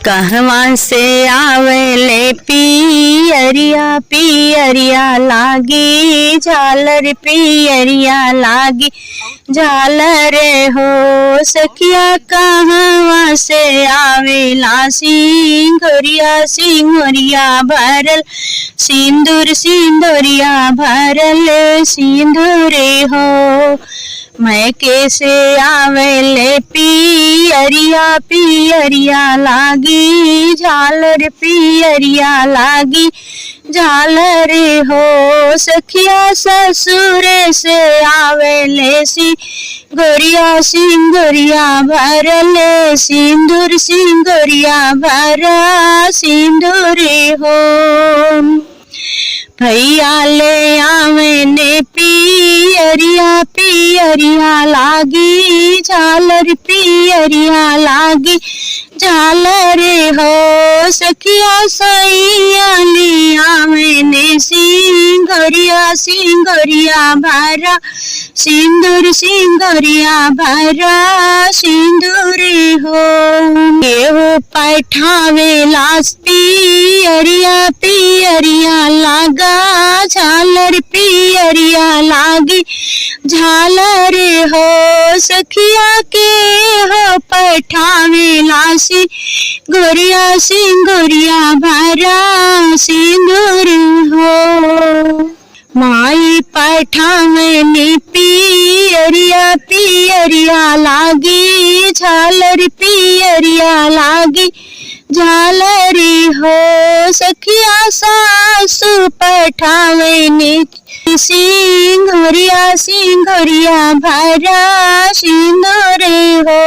कहवा से आवेले पियरिया पियरिया लागी झालर पियरिया लागी झालर हो सखिया। कहवा से आवेला सिंघोरिया सिंघोरिया भरल सिंदूर सिंदूरिया भरल सिंदूरे हो। मैं कैसे आवेले पियरिया पियरिया लागी झालर पियरिया लागी झालर हो सखिया। ससुर से आवेले सिंघोरिया सिंघोरिया भरल सिंदूर सिंघोरिया भरा सिंदूरे हो। भैया ले आवेने पियरिया पियरिया लागी झालर पियरिया लागी झालर हो सखिया। सैया ले आवेने सिंघोरिया सिंघोरिया भरा सिंदूर सिंघोरिया भरा सिंदूरे हो। केहू पठावेला पियरिया पियरिया लागा झालर पियरिया लागी झालर हो सखिया। के हो पठावेला सिंघोरिया सिंघोरिया भरा सिंदूर हो। माई पठावेनी पियरिया पियरिया लागी झालर पियरिया लागी झालरी हो सखिया। सासु पठावेनी सिंघोरिया सिंघोरिया भरा सिंदूरे हो।